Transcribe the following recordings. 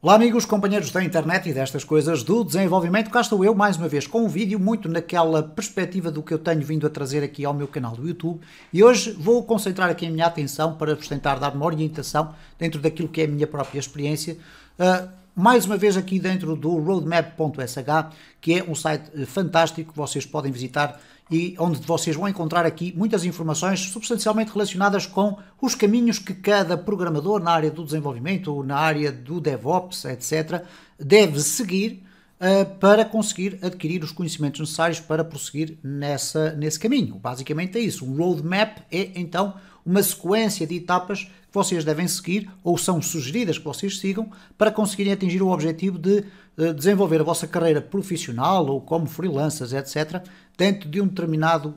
Olá amigos, companheiros da internet e destas coisas do desenvolvimento, cá estou eu mais uma vez com um vídeo muito naquela perspectiva do que eu tenho vindo a trazer aqui ao meu canal do YouTube e hoje vou concentrar aqui a minha atenção para vos tentar dar uma orientação dentro daquilo que é a minha própria experiência, mais uma vez aqui dentro do roadmap.sh, que é um site fantástico que vocês podem visitar e onde vocês vão encontrar aqui muitas informações substancialmente relacionadas com os caminhos que cada programador na área do desenvolvimento ou na área do DevOps, etc., deve seguir para conseguir adquirir os conhecimentos necessários para prosseguir nesse caminho. Basicamente é isso. Um roadmap é então uma sequência de etapas que vocês devem seguir ou são sugeridas que vocês sigam para conseguirem atingir o objetivo de desenvolver a vossa carreira profissional ou como freelancers, etc., dentro de um determinado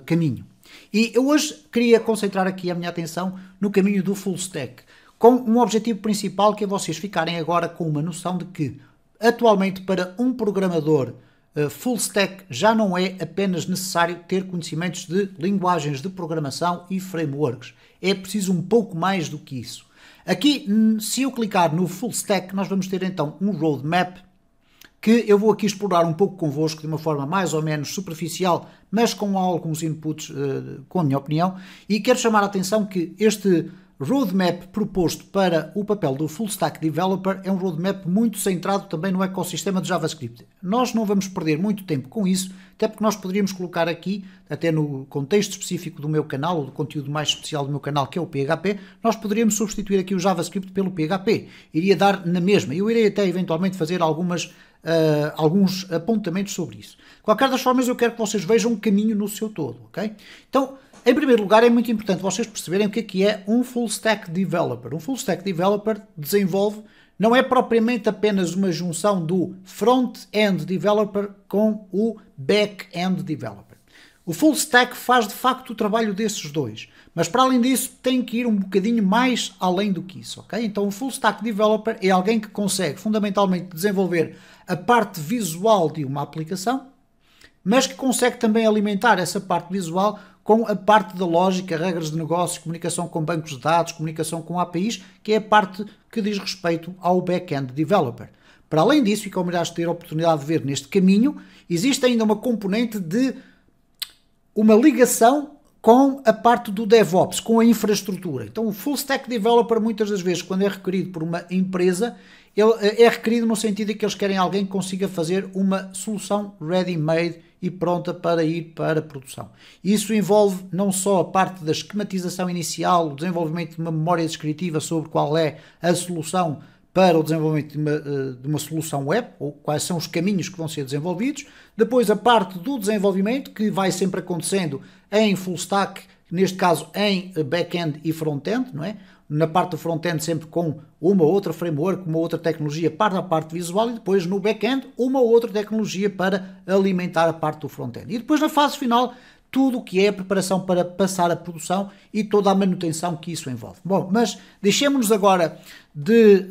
caminho. E eu hoje queria concentrar aqui a minha atenção no caminho do full stack, com um objetivo principal que é vocês ficarem agora com uma noção de que atualmente para um programador full stack já não é apenas necessário ter conhecimentos de linguagens de programação e frameworks. É preciso um pouco mais do que isso. Aqui, se eu clicar no full stack, nós vamos ter então um roadmap que eu vou aqui explorar um pouco convosco de uma forma mais ou menos superficial, mas com alguns inputs, com a minha opinião, e quero chamar a atenção que este roadmap proposto para o papel do Full Stack Developer é um roadmap muito centrado também no ecossistema de JavaScript. Nós não vamos perder muito tempo com isso, até porque nós poderíamos colocar aqui, até no contexto específico do meu canal, ou do conteúdo mais especial do meu canal, que é o PHP, nós poderíamos substituir aqui o JavaScript pelo PHP. Iria dar na mesma. Eu irei até eventualmente fazer alguns apontamentos sobre isso. De qualquer das formas, eu quero que vocês vejam um caminho no seu todo, ok? Então, em primeiro lugar, é muito importante vocês perceberem o que é um Full Stack Developer. Um Full Stack Developer desenvolve, não é propriamente apenas uma junção do Front-End Developer com o Back-End Developer. O Full Stack faz de facto o trabalho desses dois, mas para além disso tem que ir um bocadinho mais além do que isso, ok? Então o Full Stack Developer é alguém que consegue fundamentalmente desenvolver a parte visual de uma aplicação, mas que consegue também alimentar essa parte visual com a parte da lógica, regras de negócio, comunicação com bancos de dados, comunicação com APIs, que é a parte que diz respeito ao back-end developer. Para além disso, e como irás ter a oportunidade de ver neste caminho, existe ainda uma componente de uma ligação com a parte do DevOps, com a infraestrutura. Então o Full Stack Developer, muitas das vezes, quando é requerido por uma empresa, ele é requerido no sentido de que eles querem alguém que consiga fazer uma solução ready-made e pronta para ir para a produção. Isso envolve não só a parte da esquematização inicial, o desenvolvimento de uma memória descritiva sobre qual é a solução para o desenvolvimento de uma solução web, ou quais são os caminhos que vão ser desenvolvidos. Depois a parte do desenvolvimento, que vai sempre acontecendo em full stack, neste caso em back-end e front-end, não é? Na parte do front-end sempre com uma outra framework, uma outra tecnologia para a parte visual e depois no back-end uma outra tecnologia para alimentar a parte do front-end. E depois na fase final tudo o que é a preparação para passar a produção e toda a manutenção que isso envolve. Bom, mas deixemos-nos agora de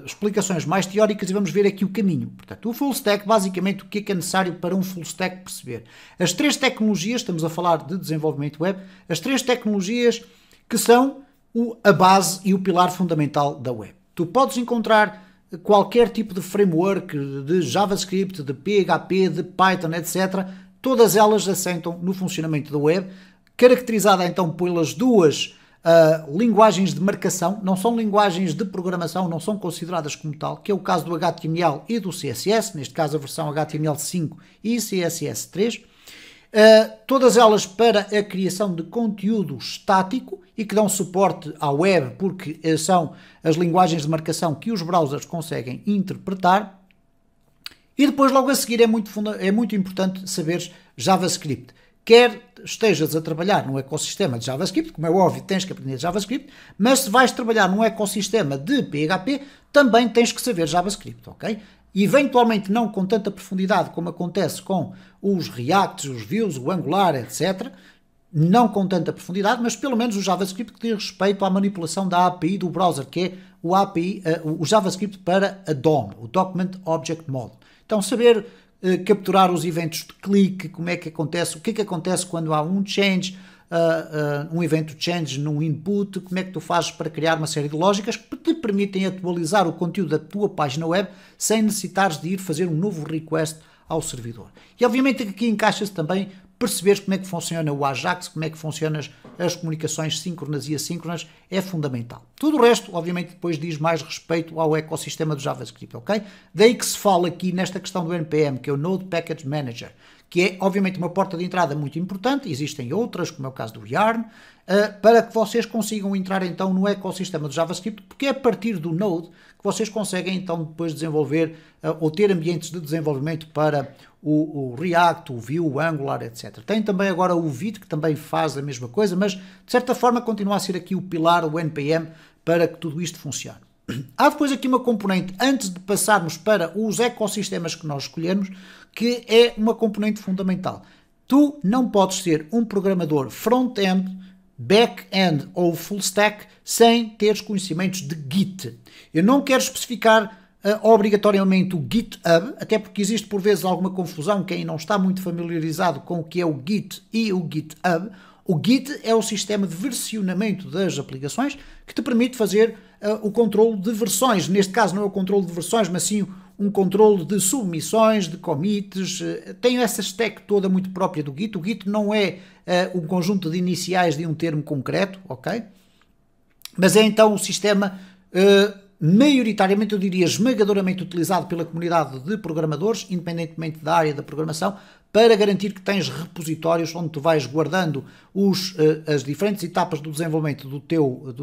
explicações mais teóricas e vamos ver aqui o caminho. Portanto, o full stack, basicamente, o que é necessário para um full stack perceber? As três tecnologias, estamos a falar de desenvolvimento web, as três tecnologias que são a base e o pilar fundamental da web. Tu podes encontrar qualquer tipo de framework de JavaScript, de PHP, de Python, etc. Todas elas assentam no funcionamento da web, caracterizada então pelas duas linguagens de marcação, não são linguagens de programação, não são consideradas como tal, que é o caso do HTML e do CSS, neste caso a versão HTML5 e CSS3. Todas elas para a criação de conteúdo estático e que dão suporte à web porque são as linguagens de marcação que os browsers conseguem interpretar. E depois logo a seguir é muito importante saberes JavaScript. Quer estejas a trabalhar num ecossistema de JavaScript, como é óbvio tens que aprender JavaScript, mas se vais trabalhar num ecossistema de PHP também tens que saber JavaScript, ok? Eventualmente não com tanta profundidade como acontece com os Reacts, os Views, o Angular, etc. Não com tanta profundidade, mas pelo menos o JavaScript que diz respeito à manipulação da API do browser, que é o JavaScript para a DOM, o Document Object Model. Então saber capturar os eventos de clique, como é que acontece, o que é que acontece quando há um change, um evento change num input, como é que tu fazes para criar uma série de lógicas que te permitem atualizar o conteúdo da tua página web sem necessitares de ir fazer um novo request ao servidor. E obviamente aqui encaixa-se também perceberes como é que funciona o Ajax, como é que funcionam as comunicações síncronas e assíncronas, é fundamental. Tudo o resto, obviamente, depois diz mais respeito ao ecossistema do JavaScript, ok? Daí que se fala aqui nesta questão do NPM, que é o Node Package Manager, que é, obviamente, uma porta de entrada muito importante. Existem outras, como é o caso do Yarn, para que vocês consigam entrar, então, no ecossistema do JavaScript, porque é a partir do Node que vocês conseguem, então, depois desenvolver ou ter ambientes de desenvolvimento para o React, o Vue, o Angular, etc. Tem também agora o Vite, que também faz a mesma coisa, mas, de certa forma, continua a ser aqui o pilar, o NPM, para que tudo isto funcione. Há depois aqui uma componente, antes de passarmos para os ecossistemas que nós escolhermos, que é uma componente fundamental. Tu não podes ser um programador front-end, back-end ou full stack sem teres conhecimentos de Git. Eu não quero especificar obrigatoriamente o GitHub, até porque existe por vezes alguma confusão, quem não está muito familiarizado com o que é o Git e o GitHub. O Git é o sistema de versionamento das aplicações que te permite fazer o controle de versões. Neste caso não é o controle de versões, mas sim um controle de submissões, de commits. Tem essa stack toda muito própria do Git. O Git não é um conjunto de iniciais de um termo concreto, ok? Mas é então o sistema maioritariamente, eu diria, esmagadoramente utilizado pela comunidade de programadores, independentemente da área da programação, para garantir que tens repositórios onde tu vais guardando as diferentes etapas do desenvolvimento do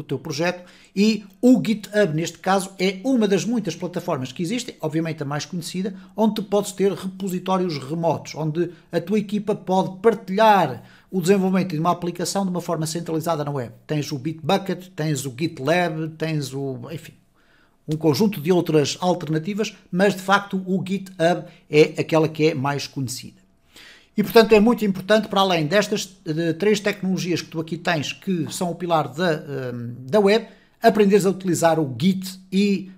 teu projeto, e o GitHub, neste caso, é uma das muitas plataformas que existem, obviamente a mais conhecida, onde tu podes ter repositórios remotos, onde a tua equipa pode partilhar o desenvolvimento de uma aplicação de uma forma centralizada na web. Tens o Bitbucket, tens o GitLab, tens enfim, um conjunto de outras alternativas, mas de facto o GitHub é aquela que é mais conhecida. E portanto é muito importante, para além destas três tecnologias que tu aqui tens, que são o pilar da web, aprenderes a utilizar o Git e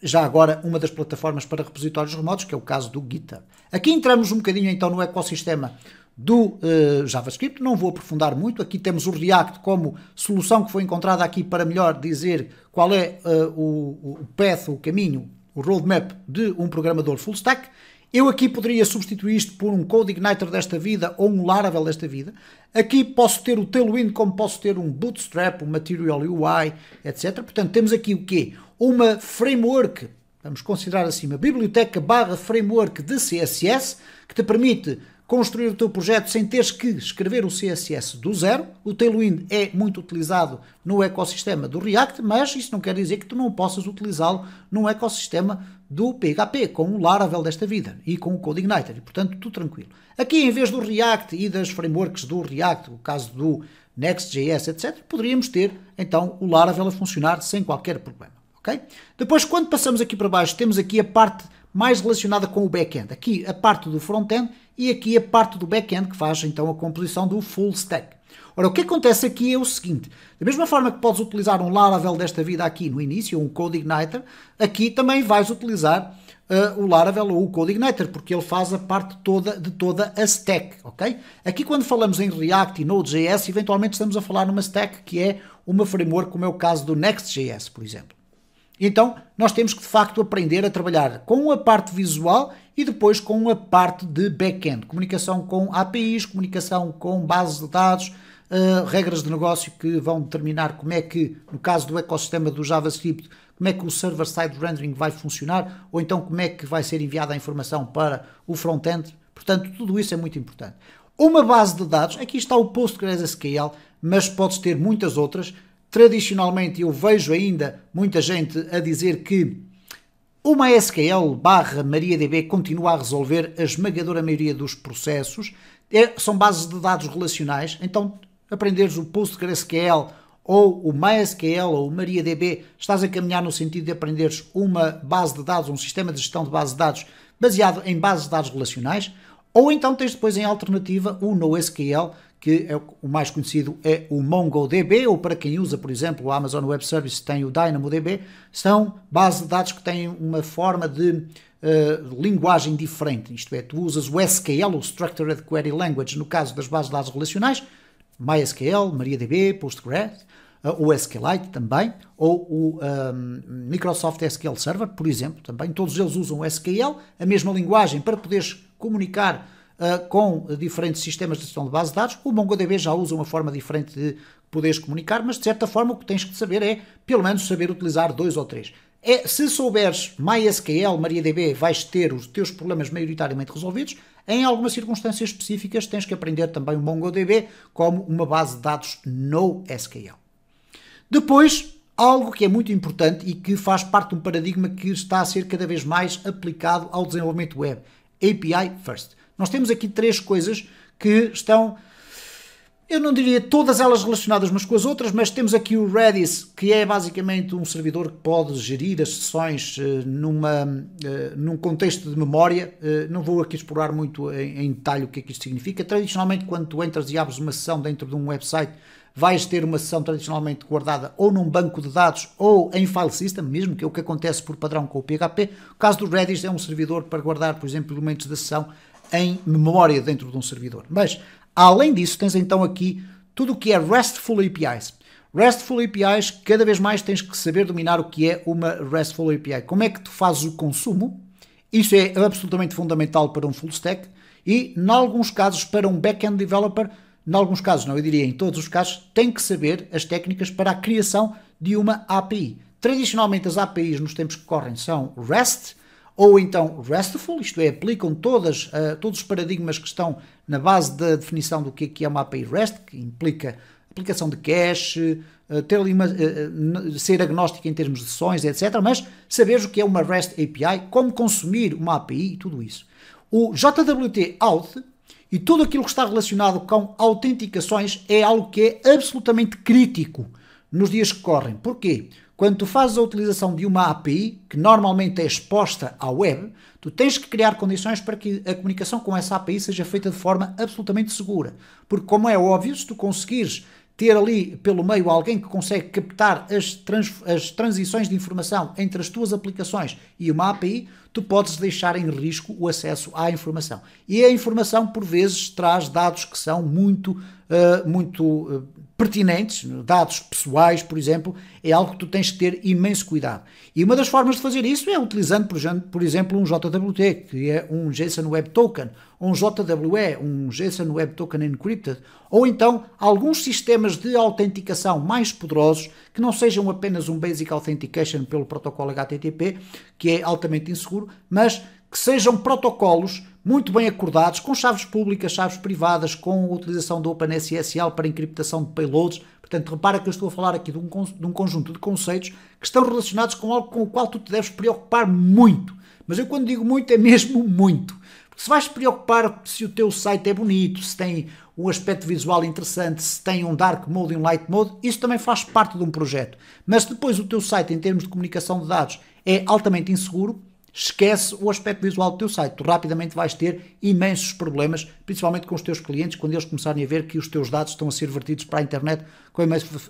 já agora uma das plataformas para repositórios remotos, que é o caso do GitHub. Aqui entramos um bocadinho então no ecossistema do JavaScript, não vou aprofundar muito. Aqui temos o React como solução que foi encontrada aqui para melhor dizer qual é o path, o caminho, o roadmap de um programador full stack. Eu aqui poderia substituir isto por um CodeIgniter desta vida ou um Laravel desta vida. Aqui posso ter o Tailwind como posso ter um Bootstrap, um Material UI, etc. Portanto, temos aqui o quê? Uma framework, vamos considerar assim, uma biblioteca / framework de CSS que te permite construir o teu projeto sem teres que escrever o CSS do zero. O Tailwind é muito utilizado no ecossistema do React, mas isso não quer dizer que tu não possas utilizá-lo no ecossistema do PHP, com o Laravel desta vida e com o CodeIgniter, e portanto tudo tranquilo. Aqui, em vez do React e das frameworks do React, o caso do Next.js, etc., poderíamos ter então o Laravel a funcionar sem qualquer problema, ok? Depois, quando passamos aqui para baixo, temos aqui a parte mais relacionada com o back-end. Aqui a parte do front-end e aqui a parte do back-end que faz então a composição do full stack. Ora, o que acontece aqui é o seguinte: da mesma forma que podes utilizar um Laravel desta vida aqui no início, um CodeIgniter, aqui também vais utilizar o Laravel ou o CodeIgniter, porque ele faz a parte de toda a stack, ok? Aqui quando falamos em React e Node.js, eventualmente estamos a falar numa stack que é uma framework, como é o caso do Next.js, por exemplo. Então, nós temos que, de facto, aprender a trabalhar com a parte visual e depois com a parte de back-end. Comunicação com APIs, comunicação com bases de dados, regras de negócio que vão determinar como é que, no caso do ecossistema do JavaScript, como é que o server-side rendering vai funcionar, ou então como é que vai ser enviada a informação para o front-end. Portanto, tudo isso é muito importante. Uma base de dados, aqui está o PostgreSQL, mas podes ter muitas outras. Tradicionalmente, eu vejo ainda muita gente a dizer que o MySQL / MariaDB continua a resolver a esmagadora maioria dos processos. São bases de dados relacionais, então aprenderes o PostgreSQL ou o MySQL ou o MariaDB, estás a caminhar no sentido de aprenderes uma base de dados, um sistema de gestão de base de dados baseado em bases de dados relacionais, ou então tens depois em alternativa o NoSQL, que é o mais conhecido é o MongoDB, ou para quem usa, por exemplo, o Amazon Web Service tem o DynamoDB. São bases de dados que têm uma forma de linguagem diferente, isto é, tu usas o SQL, o Structured Query Language, no caso das bases de dados relacionais, MySQL, MariaDB, Postgres, o SQLite também, ou o Microsoft SQL Server, por exemplo, também. Todos eles usam o SQL, a mesma linguagem para poderes comunicar com diferentes sistemas de gestão de base de dados. O MongoDB já usa uma forma diferente de poderes comunicar, mas de certa forma o que tens que saber é, pelo menos, saber utilizar 2 ou 3. Se souberes MySQL, MariaDB, vais ter os teus problemas maioritariamente resolvidos. Em algumas circunstâncias específicas tens que aprender também o MongoDB como uma base de dados no SQL. Depois, algo que é muito importante e que faz parte de um paradigma que está a ser cada vez mais aplicado ao desenvolvimento web. API First. Nós temos aqui 3 coisas que estão, eu não diria todas elas relacionadas umas com as outras, mas temos aqui o Redis, que é basicamente um servidor que pode gerir as sessões num contexto de memória. Não vou aqui explorar muito em detalhe o que é que isto significa. Tradicionalmente, quando tu entras e abres uma sessão dentro de um website, vais ter uma sessão tradicionalmente guardada ou num banco de dados ou em file system, mesmo, que é o que acontece por padrão com o PHP. O caso do Redis é um servidor para guardar, por exemplo, elementos da sessão em memória dentro de um servidor. Mas, além disso, tens então aqui tudo o que é RESTful APIs. RESTful APIs, cada vez mais tens que saber dominar o que é uma RESTful API. Como é que tu fazes o consumo? Isso é absolutamente fundamental para um full stack e, em alguns casos, para um back-end developer, em alguns casos, não, eu diria em todos os casos, tem que saber as técnicas para a criação de uma API. Tradicionalmente, as APIs nos tempos que correm são REST ou então RESTful, isto é, aplicam todos os paradigmas que estão na base da definição do que é uma API REST, que implica aplicação de cache, ser agnóstico em termos de sessões, etc. Mas saberes o que é uma REST API, como consumir uma API e tudo isso. O JWT Auth e tudo aquilo que está relacionado com autenticações é algo que é absolutamente crítico nos dias que correm. Porquê? Quando tu fazes a utilização de uma API, que normalmente é exposta à web, tu tens que criar condições para que a comunicação com essa API seja feita de forma absolutamente segura. Porque, como é óbvio, se tu conseguires ter ali pelo meio alguém que consegue captar as transições de informação entre as tuas aplicações e uma API, tu podes deixar em risco o acesso à informação. E a informação, por vezes, traz dados que são muito pertinentes, dados pessoais, por exemplo, é algo que tu tens que ter imenso cuidado. E uma das formas de fazer isso é utilizando, por exemplo, um JWT, que é um JSON Web Token, ou um JWE, um JSON Web Token Encrypted, ou então alguns sistemas de autenticação mais poderosos, que não sejam apenas um Basic Authentication pelo protocolo HTTP, que é altamente inseguro, mas que sejam protocolos muito bem acordados, com chaves públicas, chaves privadas, com a utilização do OpenSSL para encriptação de payloads. Portanto, repara que eu estou a falar aqui de um conjunto de conceitos que estão relacionados com algo com o qual tu te deves preocupar muito. Mas eu, quando digo muito, é mesmo muito. Porque se vais te preocupar se o teu site é bonito, se tem um aspecto visual interessante, se tem um dark mode e um light mode, isso também faz parte de um projeto. Mas se depois o teu site, em termos de comunicação de dados, é altamente inseguro, esquece o aspecto visual do teu site. Tu rapidamente vais ter imensos problemas, principalmente com os teus clientes, quando eles começarem a ver que os teus dados estão a ser vertidos para a internet com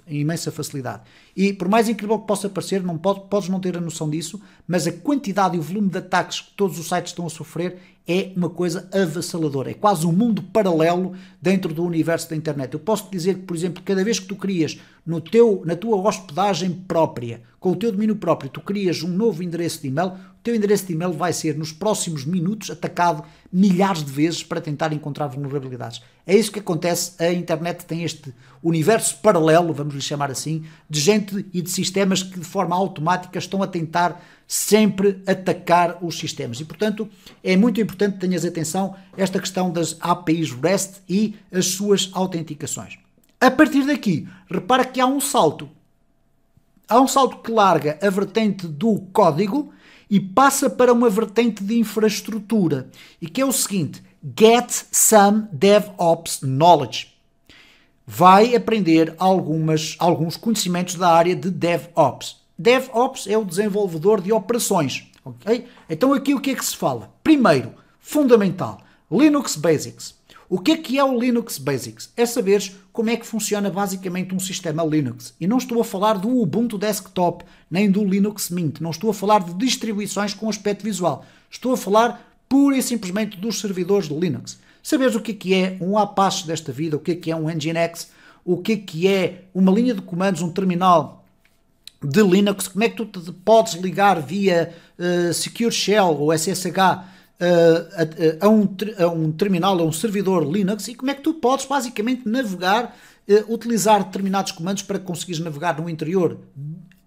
imensa facilidade. E por mais incrível que possa parecer, podes não ter a noção disso, mas a quantidade e o volume de ataques que todos os sites estão a sofrer é uma coisa avassaladora. É quase um mundo paralelo dentro do universo da internet. Eu posso te dizer que, por exemplo, cada vez que tu crias na tua hospedagem própria, com o teu domínio próprio, tu crias um novo endereço de e-mail, o teu endereço de e-mail vai ser, nos próximos minutos, atacado milhares de vezes para tentar encontrar vulnerabilidades. É isso que acontece. A internet tem este universo paralelo, vamos lhe chamar assim, de gente e de sistemas que de forma automática estão a tentar sempre atacar os sistemas. E, portanto, é muito importante que tenhas atenção a esta questão das APIs REST e as suas autenticações. A partir daqui, repara que há um salto. Há um salto que larga a vertente do código e passa para uma vertente de infraestrutura. E que é o seguinte: get some DevOps knowledge. Vai aprender alguns conhecimentos da área de DevOps. DevOps é o desenvolvedor de operações. Okay? Então aqui o que é que se fala? Primeiro, fundamental, Linux Basics. O que é o Linux Basics? É saberes como é que funciona basicamente um sistema Linux. E não estou a falar do Ubuntu Desktop, nem do Linux Mint. Não estou a falar de distribuições com aspecto visual. Estou a falar pura e simplesmente dos servidores de Linux. Saberes o que é um Apache desta vida, o que é um Nginx, o que é uma linha de comandos, um terminal de Linux, como é que tu te podes ligar via Secure Shell ou SSH a um terminal, a um servidor Linux, e como é que tu podes basicamente navegar, utilizar determinados comandos para conseguires navegar no interior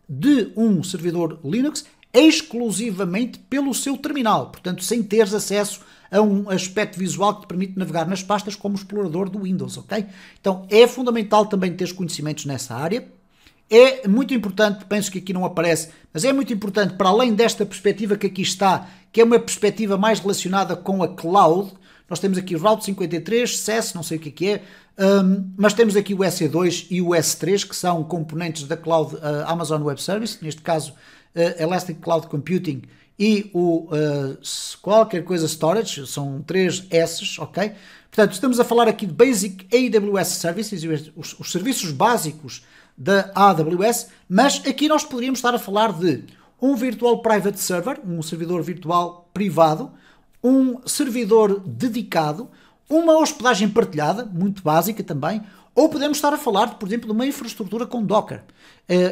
de um servidor Linux exclusivamente pelo seu terminal, portanto sem teres acesso a um aspecto visual que te permite navegar nas pastas como o explorador do Windows, ok? Então é fundamental também teres conhecimentos nessa área. É muito importante, penso que aqui não aparece, mas é muito importante, para além desta perspectiva que aqui está, que é uma perspectiva mais relacionada com a cloud, nós temos aqui o Route 53, SES, não sei o que é, mas temos aqui o EC2 e o S3, que são componentes da Cloud Amazon Web Service, neste caso Elastic Cloud Computing e o qualquer coisa Storage, são 3 S's, ok? Portanto, estamos a falar aqui de Basic AWS Services, os serviços básicos da AWS, mas aqui nós poderíamos estar a falar de um Virtual Private Server, um servidor virtual privado, um servidor dedicado, uma hospedagem partilhada, muito básica também, ou podemos estar a falar, por exemplo, de uma infraestrutura com Docker.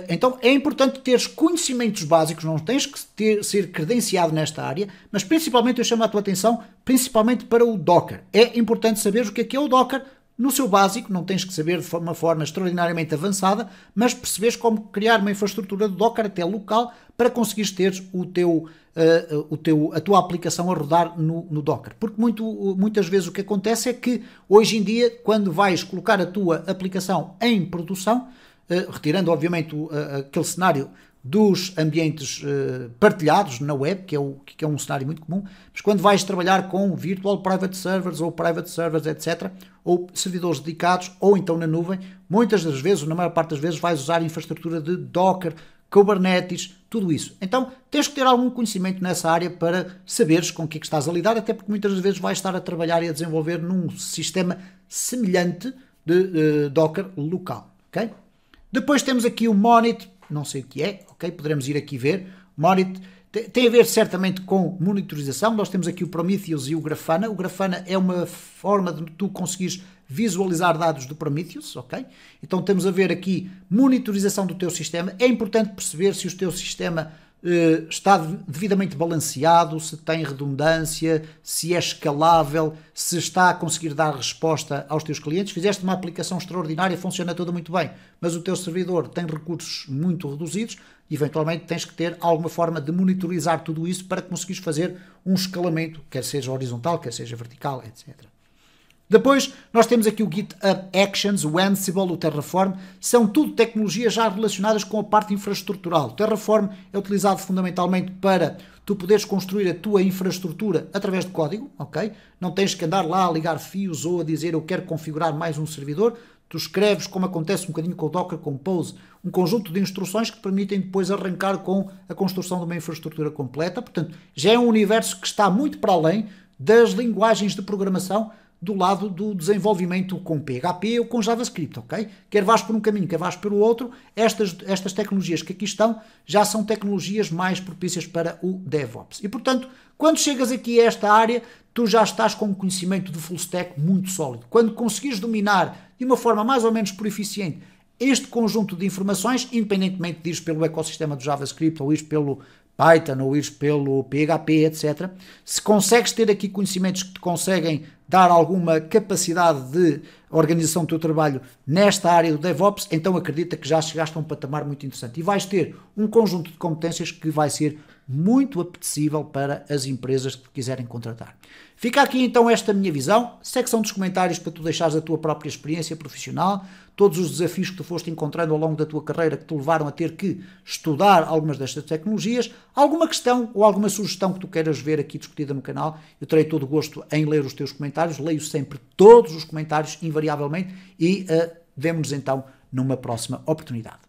Então é importante teres conhecimentos básicos, não tens que ser credenciado nesta área, mas principalmente eu chamo a tua atenção, principalmente para o Docker. É importante saber o que é o Docker no seu básico, não tens que saber de uma forma extraordinariamente avançada, mas percebes como criar uma infraestrutura de Docker até local para conseguires ter a tua aplicação a rodar no Docker. Porque muitas vezes o que acontece é que hoje em dia, quando vais colocar a tua aplicação em produção, retirando obviamente aquele cenário dos ambientes partilhados na web, que é um cenário muito comum, mas quando vais trabalhar com Virtual Private Servers ou Private Servers, etc., ou servidores dedicados, ou então na nuvem, muitas das vezes, na maior parte das vezes, vais usar infraestrutura de Docker, Kubernetes, tudo isso. Então, tens que ter algum conhecimento nessa área para saberes com o que é que estás a lidar, até porque muitas das vezes vais estar a trabalhar e a desenvolver num sistema semelhante de Docker local, ok? Depois temos aqui o Monit, não sei o que é, ok? Poderemos ir aqui ver. Monit tem a ver certamente com monitorização. Nós temos aqui o Prometheus e o Grafana. O Grafana é uma forma de tu conseguires visualizar dados do Prometheus, ok? Então temos a ver aqui monitorização do teu sistema. É importante perceber se o teu sistema está devidamente balanceado, se tem redundância, se é escalável, se está a conseguir dar resposta aos teus clientes. Fizeste uma aplicação extraordinária, funciona tudo muito bem, mas o teu servidor tem recursos muito reduzidos, eventualmente tens que ter alguma forma de monitorizar tudo isso para conseguires fazer um escalamento, quer seja horizontal, quer seja vertical, etc. Depois, nós temos aqui o GitHub Actions, o Ansible, o Terraform, são tudo tecnologias já relacionadas com a parte infraestrutural. O Terraform é utilizado fundamentalmente para tu poderes construir a tua infraestrutura através de código, ok? Não tens que andar lá a ligar fios ou a dizer eu quero configurar mais um servidor. Tu escreves, como acontece um bocadinho com o Docker Compose, um conjunto de instruções que te permitem depois arrancar com a construção de uma infraestrutura completa. Portanto, já é um universo que está muito para além das linguagens de programação do lado do desenvolvimento com PHP ou com JavaScript, ok? Quer vás por um caminho, quer vás pelo outro, estas tecnologias que aqui estão já são tecnologias mais propícias para o DevOps. E, portanto, quando chegas aqui a esta área, tu já estás com um conhecimento de full stack muito sólido. Quando conseguires dominar de uma forma mais ou menos proficiente este conjunto de informações, independentemente de ires pelo ecossistema do JavaScript ou ires pelo Python ou ires pelo PHP, etc. Se consegues ter aqui conhecimentos que te conseguem dar alguma capacidade de organização do teu trabalho nesta área do DevOps, então acredita que já chegaste a um patamar muito interessante e vais ter um conjunto de competências que vai ser muito apetecível para as empresas que te quiserem contratar. Fica aqui então esta minha visão, secção dos comentários para tu deixares a tua própria experiência profissional, todos os desafios que tu foste encontrando ao longo da tua carreira que te levaram a ter que estudar algumas destas tecnologias, alguma questão ou alguma sugestão que tu queiras ver aqui discutida no canal, eu terei todo o gosto em ler os teus comentários, leio sempre todos os comentários invariavelmente e vemo-nos então numa próxima oportunidade.